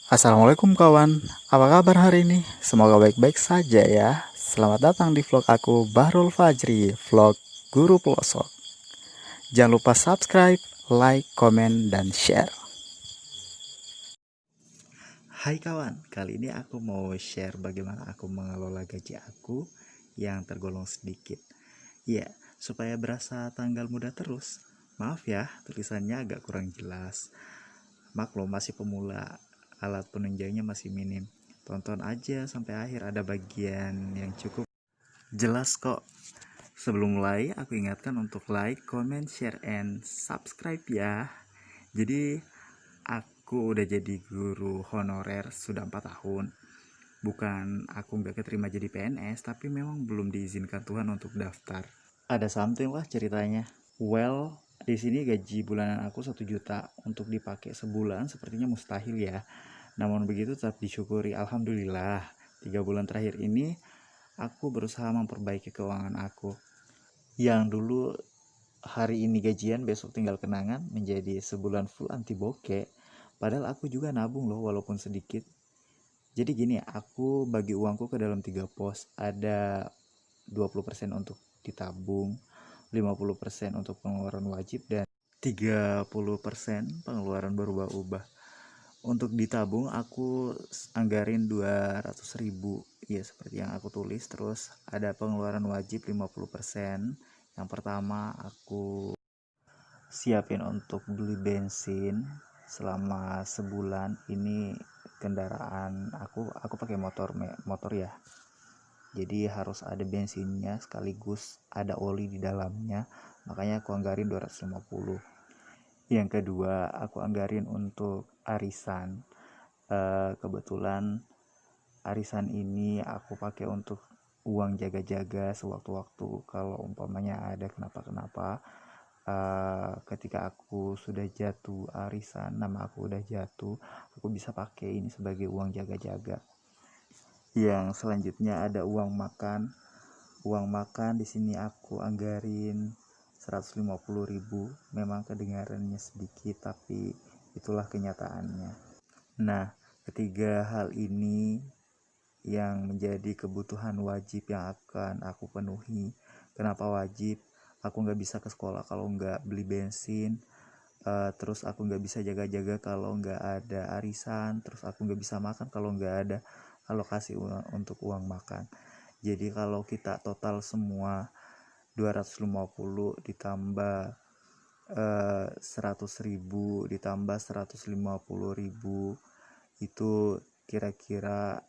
Assalamualaikum kawan, apa kabar hari ini? Semoga baik-baik saja ya. Selamat datang di vlog aku, Bahrul Fajri, vlog Guru Pelosok. Jangan lupa subscribe, like, komen, dan share. Hai kawan, kali ini aku mau share bagaimana aku mengelola gaji aku yang tergolong sedikit. Ya, supaya berasa tanggal muda terus. Maaf ya, tulisannya agak kurang jelas. Maklum masih pemula, alat penunjangnya masih minim. Tonton aja sampai akhir, ada bagian yang cukup jelas kok. Sebelum mulai, aku ingatkan untuk like, comment, share, and subscribe ya. Jadi, aku udah jadi guru honorer sudah 4 tahun. Bukan aku nggak keterima jadi PNS, tapi memang belum diizinkan Tuhan untuk daftar. Ada something lah ceritanya. Well, di sini gaji bulanan aku 1 juta, untuk dipakai sebulan sepertinya mustahil ya. Namun begitu tetap disyukuri, alhamdulillah. 3 bulan terakhir ini aku berusaha memperbaiki keuangan aku. Yang dulu hari ini gajian, besok tinggal kenangan, menjadi sebulan full anti bokeh. Padahal aku juga nabung loh, walaupun sedikit. Jadi gini, aku bagi uangku ke dalam 3 pos. Ada 20% untuk ditabung, 50% untuk pengeluaran wajib, dan 30% pengeluaran berubah-ubah. Untuk ditabung aku anggarin 200.000 ya, seperti yang aku tulis. Terus ada pengeluaran wajib 50%. Yang pertama aku siapin untuk beli bensin selama sebulan ini. Kendaraan aku pakai motor ya, jadi harus ada bensinnya sekaligus ada oli di dalamnya, makanya aku anggarin 250. Yang kedua aku anggarin untuk arisan. Kebetulan arisan ini aku pakai untuk uang jaga-jaga sewaktu-waktu kalau umpamanya ada kenapa-kenapa. Ketika aku sudah jatuh arisan, nama aku udah jatuh, aku bisa pakai ini sebagai uang jaga-jaga. Yang selanjutnya ada uang makan. Uang makan di sini aku anggarin 150.000. Memang kedengarannya sedikit, tapi itulah kenyataannya. Nah, ketiga hal ini yang menjadi kebutuhan wajib yang akan aku penuhi. Kenapa wajib? Aku nggak bisa ke sekolah kalau nggak beli bensin. Terus aku nggak bisa jaga-jaga kalau nggak ada arisan. Terus aku nggak bisa makan kalau nggak ada alokasi untuk uang makan. Jadi kalau kita total semua 250 ditambah 100.000 ditambah 150.000, itu kira-kira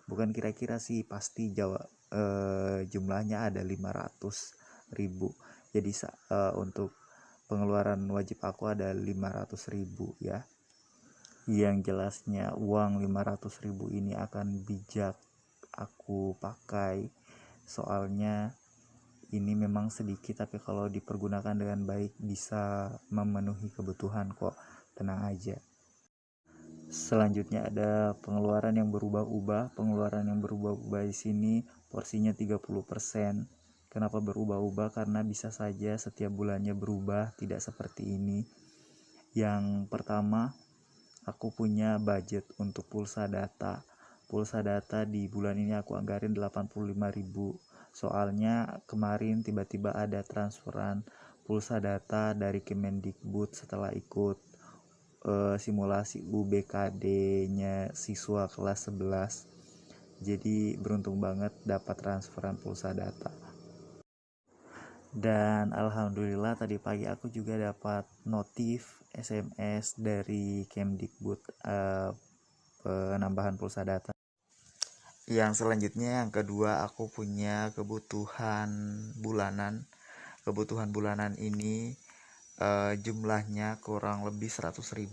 bukan kira-kira sih, pasti jumlahnya ada 500.000. Jadi untuk pengeluaran wajib aku ada 500.000 ya. Yang jelasnya uang 500.000 ini akan bijak aku pakai, soalnya ini memang sedikit, tapi kalau dipergunakan dengan baik bisa memenuhi kebutuhan kok, tenang aja. Selanjutnya ada pengeluaran yang berubah-ubah. Pengeluaran yang berubah-ubah di sini porsinya 30%. Kenapa berubah-ubah? Karena bisa saja setiap bulannya berubah, tidak seperti ini. Yang pertama, aku punya budget untuk pulsa data. Pulsa data di bulan ini aku anggarin 85.000. Soalnya kemarin tiba-tiba ada transferan pulsa data dari Kemendikbud setelah ikut simulasi UBKD-nya siswa kelas 11. Jadi beruntung banget dapat transferan pulsa data. Dan alhamdulillah tadi pagi aku juga dapat notif SMS dari Kemdikbud penambahan pulsa data. Yang selanjutnya, yang kedua, aku punya kebutuhan bulanan. Kebutuhan bulanan ini jumlahnya kurang lebih 100.000.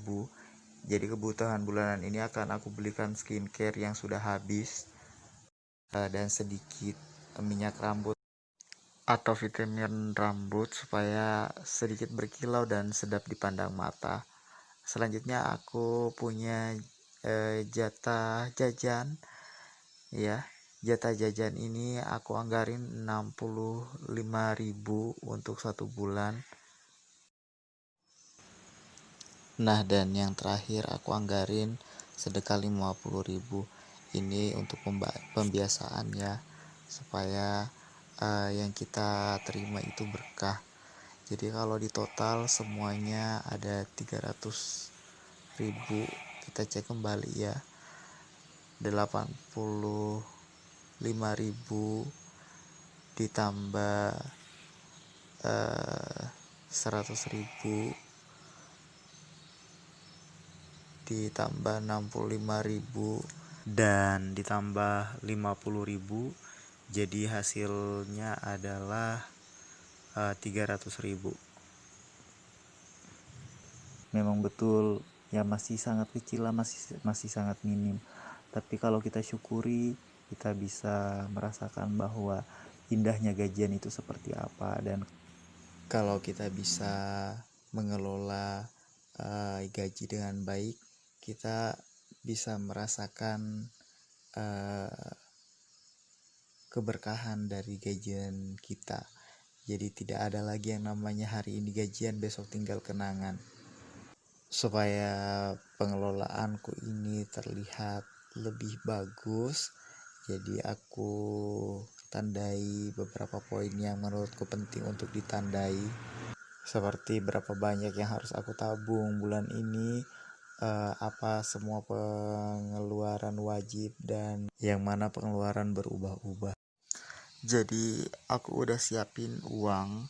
Jadi kebutuhan bulanan ini akan aku belikan skincare yang sudah habis, dan sedikit minyak rambut atau vitamin rambut supaya sedikit berkilau dan sedap dipandang mata. Selanjutnya aku punya jatah jajan ya. Jatah jajan ini aku anggarin 65.000 untuk 1 bulan. Nah, dan yang terakhir aku anggarin sedekah 50.000. Ini untuk pembiasaan ya, supaya yang kita terima itu berkah. Jadi kalau di total semuanya ada 300.000. Kita cek kembali ya, 85.000 ditambah 100.000 ditambah 65.000 dan ditambah 50.000, jadi hasilnya adalah 300.000. Memang betul ya, masih sangat kecil lah, masih sangat minim, tapi kalau kita syukuri, kita bisa merasakan bahwa indahnya gajian itu seperti apa. Dan kalau kita bisa mengelola gaji dengan baik, kita bisa merasakan keberkahan dari gajian kita. Jadi tidak ada lagi yang namanya hari ini gajian besok tinggal kenangan. Supaya pengelolaanku ini terlihat lebih bagus, jadi aku tandai beberapa poin yang menurutku penting untuk ditandai, seperti berapa banyak yang harus aku tabung bulan ini, apa semua pengeluaran wajib, dan yang mana pengeluaran berubah-ubah. Jadi aku udah siapin uang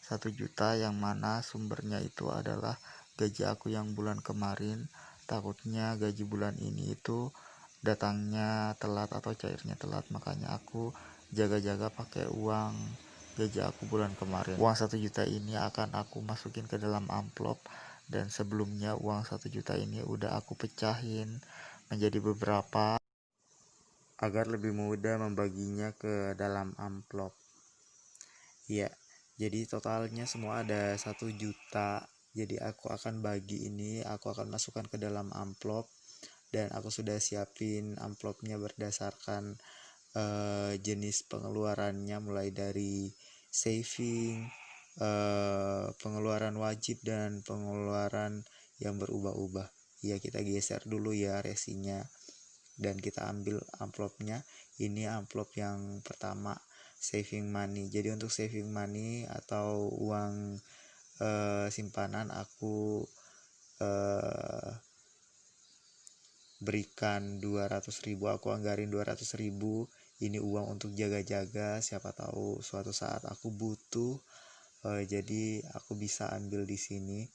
1 juta yang mana sumbernya itu adalah gaji aku yang bulan kemarin. Takutnya gaji bulan ini itu datangnya telat atau cairnya telat, makanya aku jaga-jaga pakai uang gaji aku bulan kemarin. Uang 1 juta ini akan aku masukin ke dalam amplop, dan sebelumnya uang 1 juta ini udah aku pecahin menjadi beberapa agar lebih mudah membaginya ke dalam amplop. Ya, jadi totalnya semua ada 1 juta. Jadi aku akan bagi ini, aku akan masukkan ke dalam amplop, dan aku sudah siapin amplopnya berdasarkan jenis pengeluarannya, mulai dari saving, pengeluaran wajib, dan pengeluaran yang berubah-ubah. Ya, kita geser dulu ya resinya, dan kita ambil amplopnya. Ini amplop yang pertama, saving money. Jadi untuk saving money atau uang simpanan, aku berikan 200.000, aku anggarin 200.000. Ini uang untuk jaga-jaga, siapa tahu suatu saat aku butuh, jadi aku bisa ambil di sini.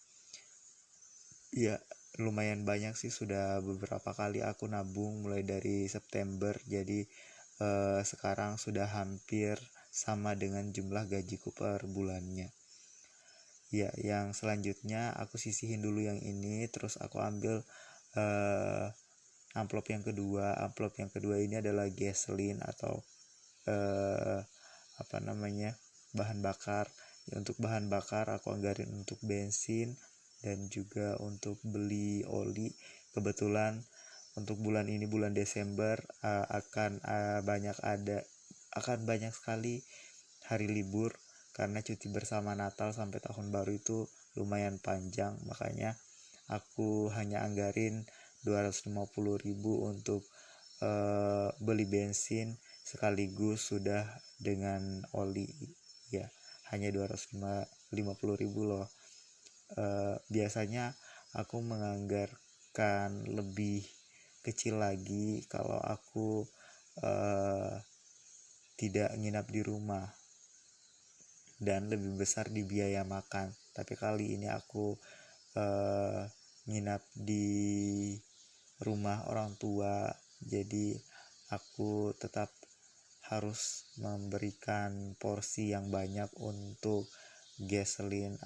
Ya, lumayan banyak sih, sudah beberapa kali aku nabung mulai dari September, jadi sekarang sudah hampir sama dengan jumlah gajiku per bulannya. Ya, yang selanjutnya aku sisihin dulu yang ini, terus aku ambil amplop yang kedua. Amplop yang kedua ini adalah gasoline atau bahan bakar. Ya, untuk bahan bakar aku anggarin untuk bensin dan juga untuk beli oli. Kebetulan untuk bulan ini, bulan Desember, akan banyak sekali hari libur, karena cuti bersama Natal sampai tahun baru itu lumayan panjang, makanya aku hanya anggarin 250.000 untuk beli bensin sekaligus sudah dengan oli. Ya, hanya 250.000 loh. Biasanya aku menganggarkan lebih kecil lagi kalau aku tidak nginap di rumah, dan lebih besar di biaya makan. Tapi kali ini aku nginap di rumah orang tua, jadi aku tetap harus memberikan porsi yang banyak untuk gasoline,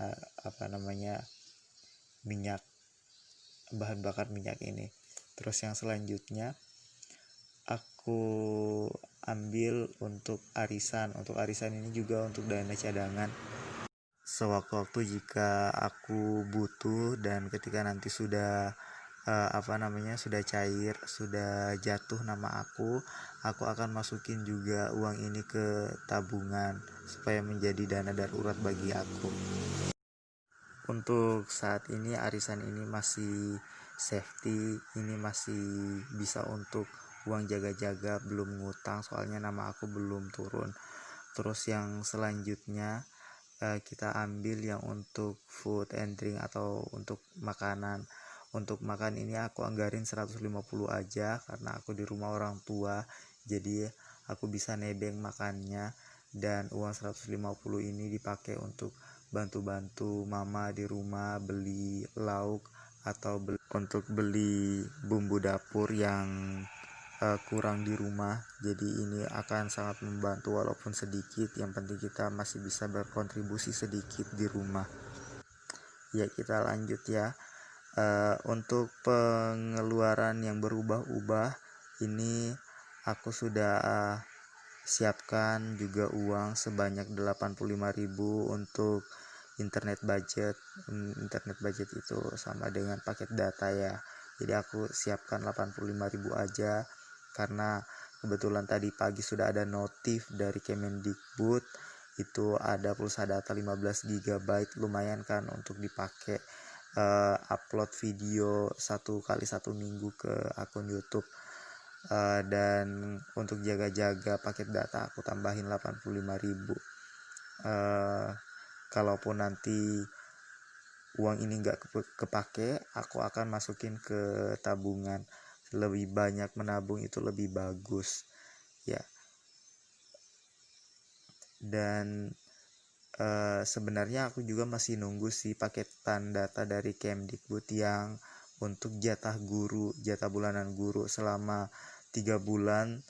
minyak, bahan bakar minyak ini. Terus yang selanjutnya aku ambil untuk arisan. Untuk arisan ini juga untuk dana cadangan, sewaktu-waktu jika aku butuh, dan ketika nanti sudah sudah cair, sudah jatuh nama aku akan masukin juga uang ini ke tabungan supaya menjadi dana darurat bagi aku. Untuk saat ini arisan ini masih safety, ini masih bisa untuk uang jaga-jaga, belum ngutang soalnya nama aku belum turun. Terus yang selanjutnya kita ambil yang untuk food and drink atau untuk makanan. Untuk makan ini aku anggarin 150 aja karena aku di rumah orang tua, jadi aku bisa nebeng makannya, dan uang 150 ini dipakai untuk bantu-bantu mama di rumah beli lauk atau untuk beli bumbu dapur yang kurang di rumah. Jadi ini akan sangat membantu walaupun sedikit, yang penting kita masih bisa berkontribusi sedikit di rumah. Ya, kita lanjut ya. Untuk pengeluaran yang berubah-ubah ini aku sudah siapkan juga uang sebanyak 85.000 untuk internet budget. Internet budget itu sama dengan paket data ya, jadi aku siapkan 85.000 aja karena kebetulan tadi pagi sudah ada notif dari Kemendikbud, itu ada pulsa data 15 GB, lumayan kan untuk dipakai upload video 1 kali 1 minggu ke akun YouTube. Dan untuk jaga-jaga paket data aku tambahin 85.000. Kalaupun nanti uang ini nggak kepake, aku akan masukin ke tabungan. Lebih banyak menabung itu lebih bagus ya. Dan sebenarnya aku juga masih nunggu sih paketan data dari Kemdikbud yang untuk jatah bulanan guru. Selama 3 bulan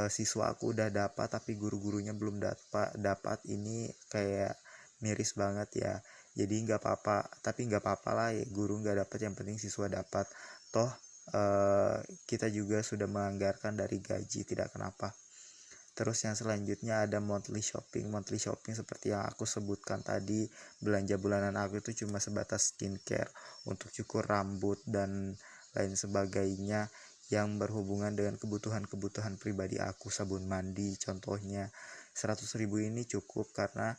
siswa aku udah dapat, tapi guru-gurunya belum dapat. Ini kayak miris banget ya. Jadi nggak apa-apa lah ya, guru nggak dapat, yang penting siswa dapat. Toh kita juga sudah menganggarkan dari gaji, tidak kenapa. Terus yang selanjutnya ada monthly shopping seperti yang aku sebutkan tadi. Belanja bulanan aku itu cuma sebatas skincare, untuk cukur rambut dan lain sebagainya yang berhubungan dengan kebutuhan pribadi aku. Sabun mandi contohnya, 100.000 ini cukup karena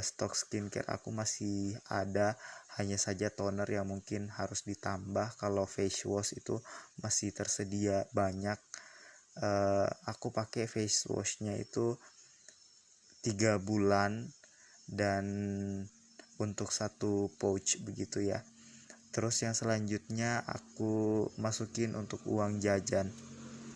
stok skincare aku masih ada. Hanya saja toner yang mungkin harus ditambah, kalau face wash itu masih tersedia banyak. Aku pakai face washnya itu 3 bulan dan untuk 1 pouch begitu ya. Terus yang selanjutnya aku masukin untuk uang jajan.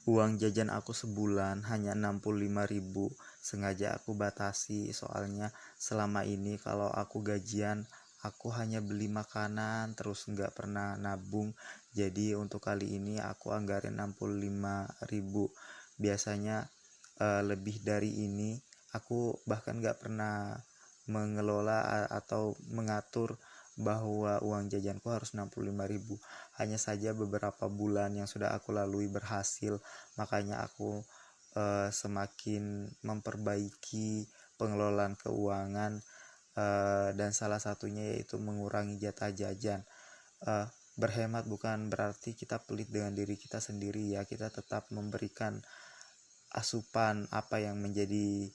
Uang jajan aku sebulan hanya 65.000. Sengaja aku batasi soalnya selama ini kalau aku gajian aku hanya beli makanan terus, nggak pernah nabung. Jadi untuk kali ini aku anggarin 65.000. Biasanya lebih dari ini. Aku bahkan nggak pernah mengelola atau mengatur bahwa uang jajanku harus 65.000. Hanya saja beberapa bulan yang sudah aku lalui berhasil, makanya aku semakin memperbaiki pengelolaan keuangan, dan salah satunya yaitu mengurangi jatah jajan. Berhemat bukan berarti kita pelit dengan diri kita sendiri ya, kita tetap memberikan asupan apa yang menjadi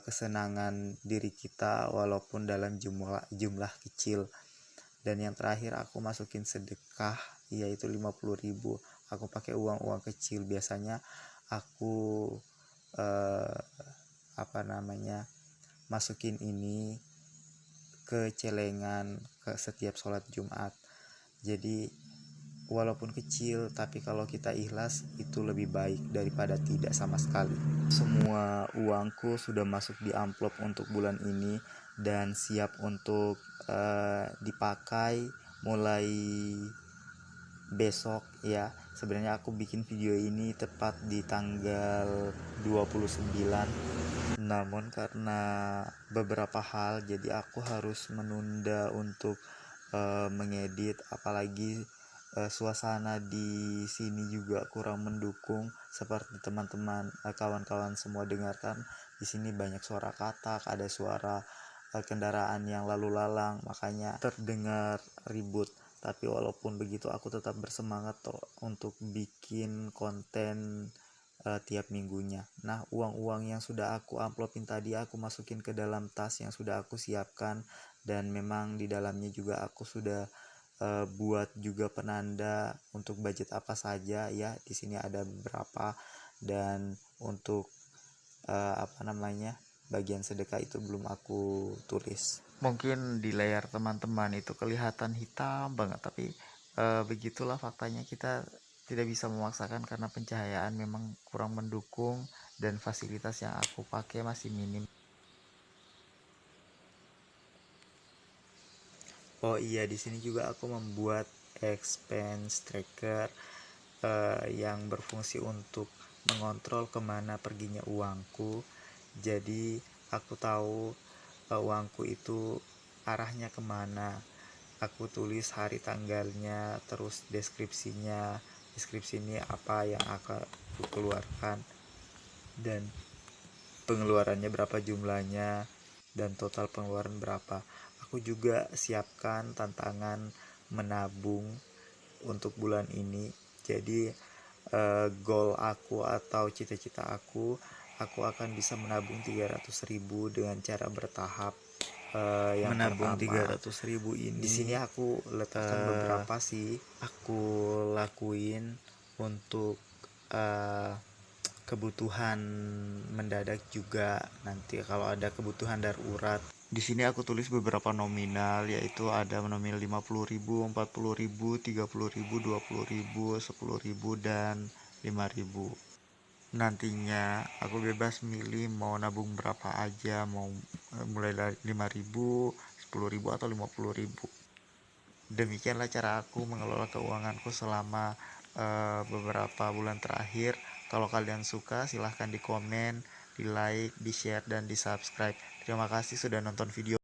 kesenangan diri kita walaupun dalam jumlah kecil. Dan yang terakhir aku masukin sedekah, yaitu 50.000. Aku pakai uang kecil. Biasanya aku masukin ini ke celengan ke setiap sholat Jumat. Jadi walaupun kecil, tapi kalau kita ikhlas itu lebih baik daripada tidak sama sekali. Semua uangku sudah masuk di amplop untuk bulan ini dan siap untuk dipakai mulai besok ya. Sebenarnya aku bikin video ini tepat di tanggal 29, namun karena beberapa hal jadi aku harus menunda untuk mengedit, apalagi suasana di sini juga kurang mendukung. Seperti teman-teman kawan-kawan semua dengarkan, di sini banyak suara katak, ada suara kendaraan yang lalu lalang, makanya terdengar ribut. Tapi walaupun begitu aku tetap bersemangat untuk bikin konten tiap minggunya. Nah, uang-uang yang sudah aku amplopin tadi aku masukin ke dalam tas yang sudah aku siapkan, dan memang di dalamnya juga aku sudah buat juga penanda untuk budget apa saja ya. Di sini ada beberapa, dan untuk bagian sedekah itu belum aku tulis. Mungkin di layar teman-teman itu kelihatan hitam banget, tapi begitulah faktanya. Kita tidak bisa memaksakan karena pencahayaan memang kurang mendukung dan fasilitas yang aku pakai masih minim. Oh iya, di sini juga aku membuat expense tracker yang berfungsi untuk mengontrol kemana perginya uangku. Jadi aku tahu uangku itu arahnya kemana. Aku tulis hari tanggalnya, terus deskripsinya, deskripsi ini apa yang akan aku keluarkan, dan pengeluarannya berapa jumlahnya, dan total pengeluaran berapa. Aku juga siapkan tantangan menabung untuk bulan ini. Jadi goal aku atau cita-cita aku akan bisa menabung 300.000 dengan cara bertahap. Yang menabung 300.000 ini di sini aku letakkan beberapa sih aku lakuin untuk kebutuhan mendadak juga. Nanti kalau ada kebutuhan darurat, di sini aku tulis beberapa nominal, yaitu ada nominal 50.000, 40.000, 30.000, 20.000, 10.000, dan 5.000. Nantinya aku bebas milih mau nabung berapa aja, mau mulai dari 5.000, 10.000, atau 50.000. Demikianlah cara aku mengelola keuanganku selama beberapa bulan terakhir. Kalau kalian suka, silahkan di komen, di like, di share, dan di subscribe. Terima kasih sudah nonton video.